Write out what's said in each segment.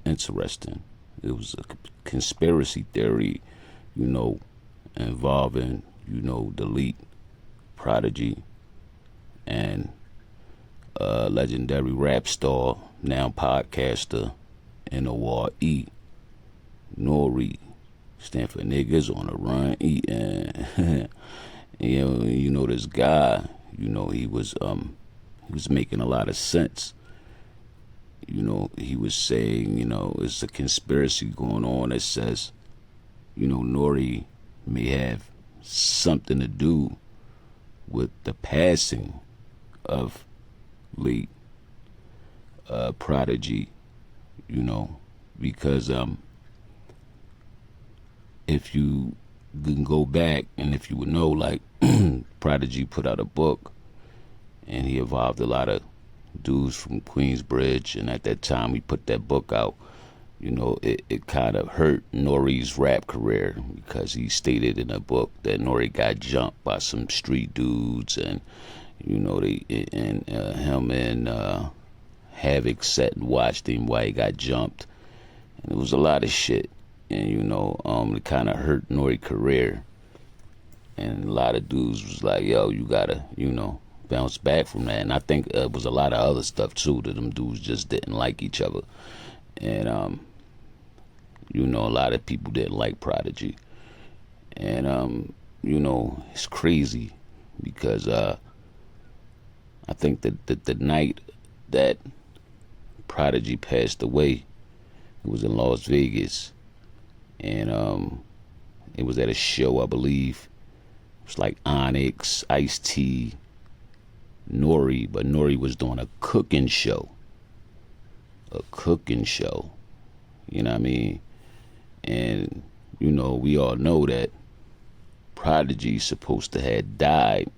interesting. It was a conspiracy theory, involving, the Prodigy and legendary rap star, now podcaster, N.O.R.E. Nore, stand for niggas on the run eating. This guy, he was making a lot of sense. He was saying, it's a conspiracy going on that says, Nore may have something to do with the passing of late Prodigy, because if you can go back and if you would know, like, Prodigy put out a book and he involved a lot of dudes from Queensbridge, and at that time he put that book out, it kind of hurt Nore's rap career, because he stated in a book that Nore got jumped by some street dudes, and him and Havoc sat and watched him while he got jumped, and it was a lot of shit, and it kind of hurt Nore's career, and a lot of dudes was like, yo, you gotta bounce back from that. And I think it was a lot of other stuff too, that them dudes just didn't like each other, and a lot of people didn't like Prodigy, and it's crazy because I think that the night that Prodigy passed away, it was in Las Vegas, and it was at a show, I believe. It was like Onyx, Ice-T, Nore, but Nore was doing a cooking show. You know what I mean? And, we all know that Prodigy's supposed to have died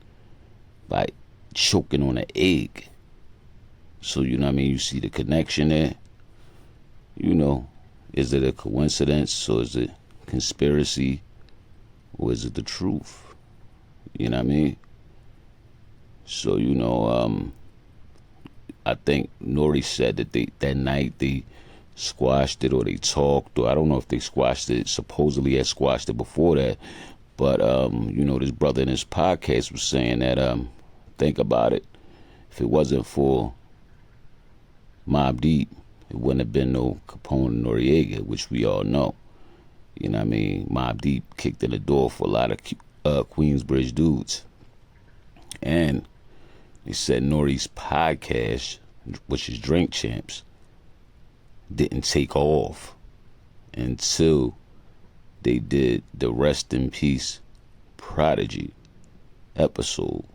by choking on an egg. So, you see the connection there? Is it a coincidence, or is it conspiracy, or is it the truth? You know what I mean? So, I think Nore said that that night they squashed it, or they talked, or I don't know if they squashed it. Supposedly had squashed it before that. But, this brother in his podcast was saying that, think about it, if it wasn't for Mobb Deep, it wouldn't have been no Capone and Noriega, which we all know. You know what I mean? Mobb Deep kicked in the door for a lot of Queensbridge dudes. And they said Nore's podcast, which is Drink Champs, didn't take off until they did the Rest in Peace Prodigy episode.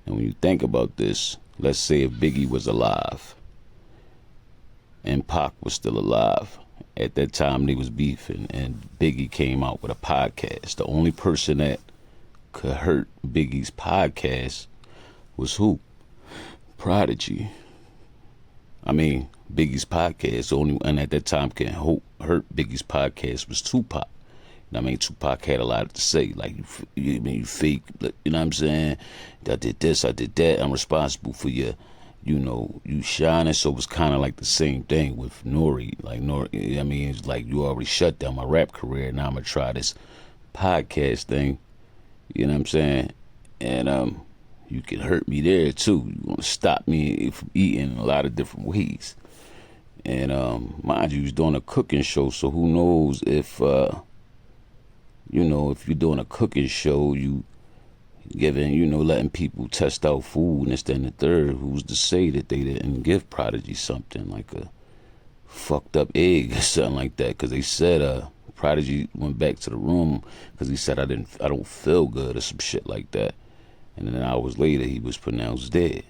And when you think about this, let's say if Biggie was alive and Pac was still alive, at that time they was beefing, and Biggie came out with a podcast. The only person that could hurt Biggie's podcast was who? Prodigy. I mean, Biggie's podcast, the only one at that time can hurt Biggie's podcast was Tupac. I mean, Tupac had a lot to say, like, you fake, you know what I'm saying? I did this, I did that, I'm responsible for your, you shining. So it was kind of like the same thing with Nore. Like, Nore, I mean, it's like, you already shut down my rap career, now I'm going to try this podcast thing, you know what I'm saying? And you can hurt me there, too. You want to stop me from eating in a lot of different ways. And mind you, he's doing a cooking show, so who knows if, if you're doing a cooking show, you giving, letting people test out food and this, that, and the third. Who's to say that they didn't give Prodigy something like a fucked up egg or something like that? Because they said Prodigy went back to the room because he said, I don't feel good or some shit like that. And then hours later, he was pronounced dead.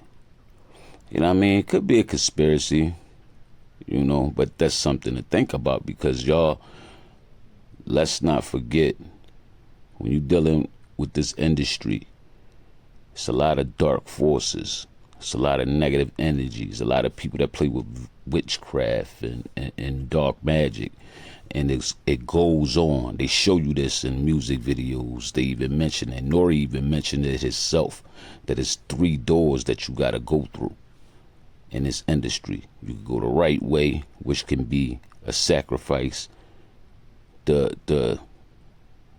You know what I mean? It could be a conspiracy, but that's something to think about, because y'all, let's not forget, when you're dealing with this industry, it's a lot of dark forces. It's a lot of negative energies. A lot of people that play with witchcraft and dark magic. And it goes on. They show you this in music videos. They even mention it. Nore even mentioned it himself, that it's 3 doors that you got to go through. in this industry. You can go the right way, which can be a sacrifice. The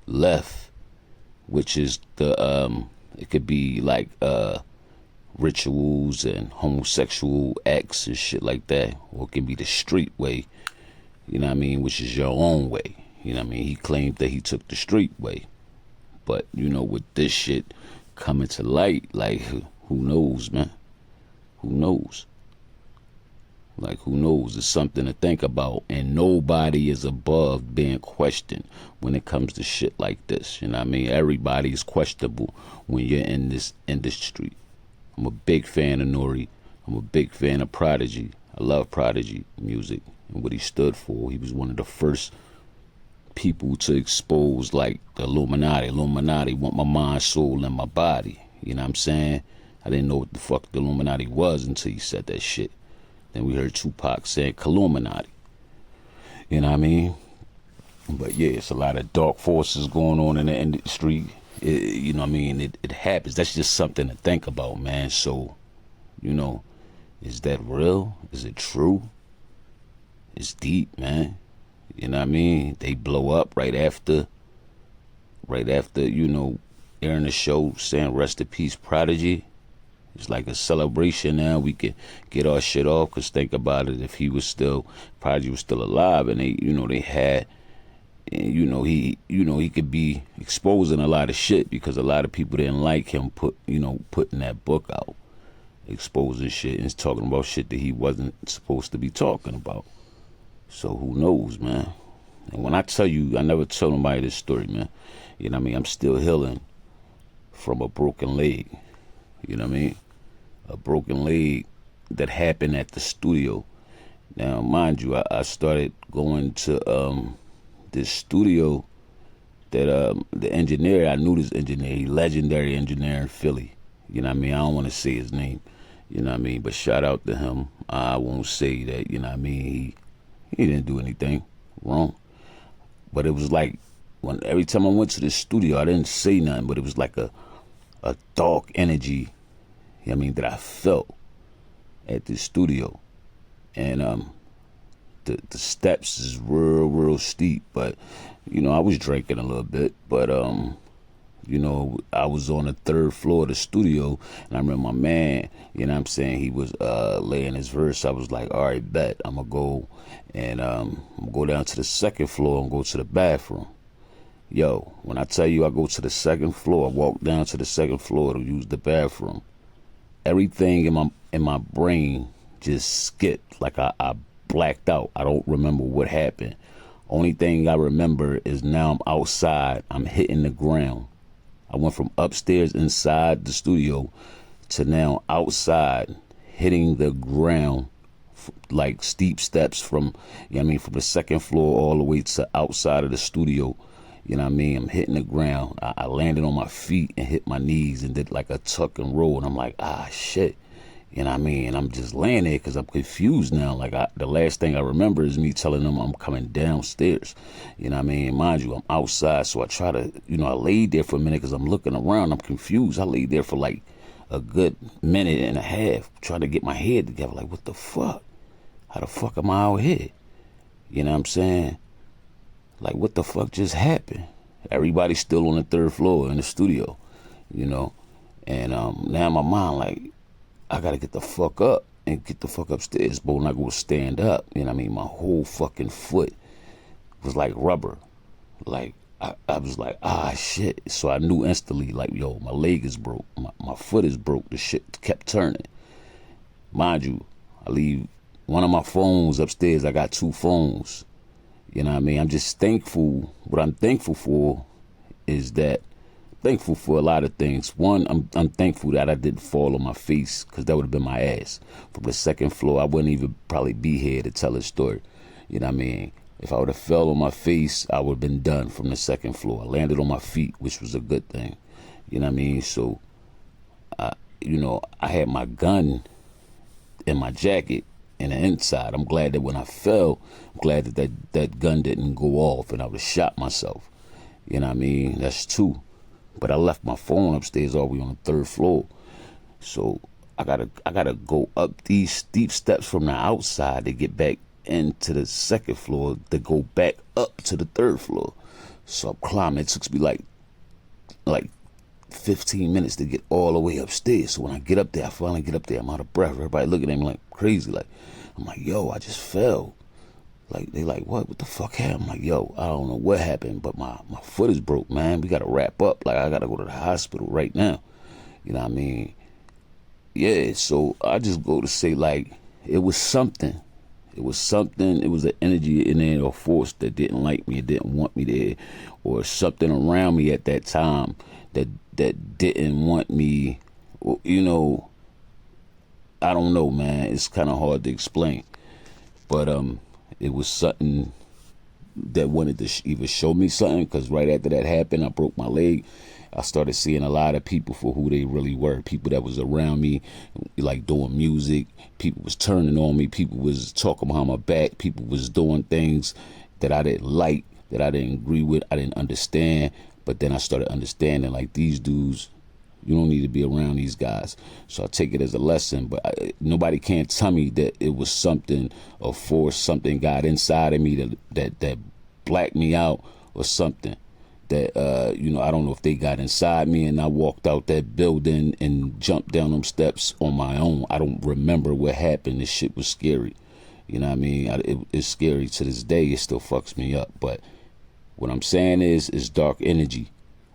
left, which is it could be like rituals and homosexual acts and shit like that, or it can be the street way, you know what I mean, which is your own way, you know what I mean. He claimed that he took the street way, but you know, with this shit coming to light, like, who knows, man? Who knows? Like, who knows? It's something to think about, and nobody is above being questioned when it comes to shit like this, you know what I mean. Everybody is questionable when you're in this industry. I'm a big fan of Nore. I'm a big fan of Prodigy. I love Prodigy music and what he stood for. He was one of the first people to expose, like, the Illuminati. Illuminati want my mind, soul, and my body. You know what I'm saying? I didn't know what the fuck the Illuminati was until he said that shit. Then we heard Tupac saying Illuminati. You know what I mean? But yeah, it's a lot of dark forces going on in the industry. You know what I mean? It happens. That's just something to think about, man. So, you know, is that real? Is it true? It's deep, man. You know what I mean? They blow up right after, you know, airing the show saying rest in peace, Prodigy. It's like a celebration now. We can get our shit off, because think about it. If he was still, Prodigy was still alive, and they, you know, they had, and he could be exposing a lot of shit, because a lot of people didn't like him putting that book out, exposing shit and talking about shit that he wasn't supposed to be talking about. So who knows, man? And when I tell you, I never tell nobody this story, man. You know what I mean? I'm still healing from a broken leg. You know what I mean? A broken leg that happened at the studio. Now, mind you, I started going to this studio that the engineer, I knew this engineer, he legendary engineer in Philly. You know what I mean? I don't want to say his name, you know what I mean? But shout out to him. I won't say that, you know what I mean? He didn't do anything wrong. But it was like, every time I went to the studio, I didn't say nothing, but it was like a dark energy, you know what I mean, that I felt at the studio. And the steps is real steep, but you know, I was drinking a little bit, but you know, I was on the third floor of the studio, and I remember my man, you know what I'm saying, he was laying his verse. I was like, all right, bet, I'm gonna go and go down to the second floor and go to the bathroom. Yo, when I tell you I go to the second floor, I walk down to the second floor to use the bathroom, everything in my brain just skipped, like I blacked out. I don't remember what happened. Only thing I remember is now I'm outside, I'm hitting the ground. I went from upstairs inside the studio to now outside hitting the ground, like steep steps from, you know what I mean, from the second floor all the way to outside of the studio. You know what I mean? I'm hitting the ground. I landed on my feet and hit my knees and did like a tuck and roll. And I'm like, shit. You know what I mean? And I'm just laying there because I'm confused now. Like, the last thing I remember is me telling them I'm coming downstairs. You know what I mean? Mind you, I'm outside. So I try to, you know, I laid there for a minute because I'm looking around. I'm confused. I laid there for like a good minute and a half trying to get my head together. Like, what the fuck? How the fuck am I out here? You know what I'm saying? Like, what the fuck just happened? Everybody's still on the third floor in the studio, you know? And now in my mind, like, I gotta get the fuck up and get the fuck upstairs, but when I go stand up, you know what I mean, my whole fucking foot was like rubber. Like, I was like, shit. So I knew instantly, like, yo, my leg is broke. My foot is broke. The shit kept turning. Mind you, I leave one of my phones upstairs. I got 2 phones. You know what I mean? I'm just thankful. What I'm thankful for is that, thankful for a lot of things. One, I'm thankful that I didn't fall on my face, because that would have been my ass. From the second floor, I wouldn't even probably be here to tell a story. You know what I mean? If I would have fell on my face, I would have been done from the second floor. I landed on my feet, which was a good thing. You know what I mean? So, you know, I had my gun in my jacket in the inside. I'm glad that when I fell, I'm glad that gun didn't go off and I would have shot myself. You know what I mean? That's 2. But I left my phone upstairs all the way on the 3rd floor. So I gotta go up these steep steps from the outside to get back into the second floor to go back up to the third floor. So I'm climbing. It took me like 15 minutes to get all the way upstairs. So when I get up there, I finally get up there. I'm out of breath. Everybody looking at me like crazy. Like, I'm like, yo, I just fell. Like, they like, what the fuck happened? I'm like, yo, I don't know what happened, but my foot is broke, man. We got to wrap up. Like, I got to go to the hospital right now. You know what I mean? Yeah, so I just go to say, like, it was something. It was something. It was an energy in there, or force that didn't like me, it didn't want me there, or something around me at that time that didn't want me, you know. I don't know, man. It's kind of hard to explain. But it was something that wanted to either show me something, because right after that happened, I broke my leg. I started seeing a lot of people for who they really were. People that was around me, like doing music. People was turning on me. People was talking behind my back. People was doing things that I didn't like, that I didn't agree with, I didn't understand. But then I started understanding, like, these dudes, you don't need to be around these guys. So I take it as a lesson, but nobody can't tell me that it was something, a force, something got inside of me that blacked me out, or something that, you know, I don't know if they got inside me and I walked out that building and jumped down them steps on my own. I don't remember what happened. This shit was scary. You know what I mean? It's scary to this day. It still fucks me up. But what I'm saying is, it's dark energy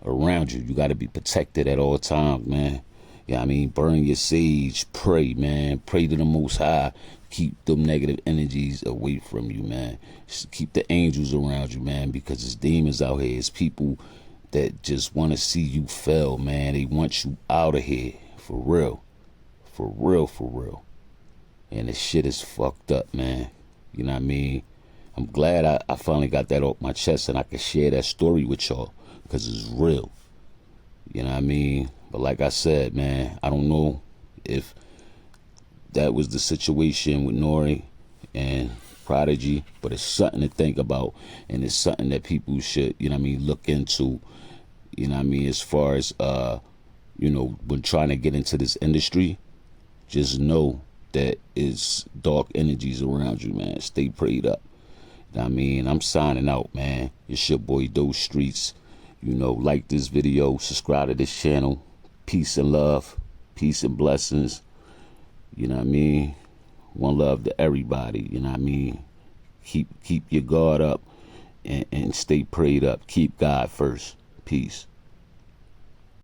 around you. You got to be protected at all times, man. Yeah, I mean, burn your sage, pray, man. Pray to the Most High. Keep them negative energies away from you, man. Just keep the angels around you, man, because it's demons out here. It's people that just want to see you fail, man. They want you out of here, for real. For real, for real. And this shit is fucked up, man. You know what I mean? I'm glad I finally got that off my chest and I can share that story with y'all, because it's real. You know what I mean? But like I said, man, I don't know if that was the situation with Nore and Prodigy, but it's something to think about, and it's something that people should, you know what I mean, look into. You know what I mean? As far as, you know, when trying to get into this industry, just know that it's dark energies around you, man. Stay prayed up. You know what I mean? I'm signing out, man. It's your boy, Those Streets. You know, like this video, subscribe to this channel. Peace and love. Peace and blessings. You know what I mean? One love to everybody. You know what I mean? Keep your guard up and stay prayed up. Keep God first. Peace.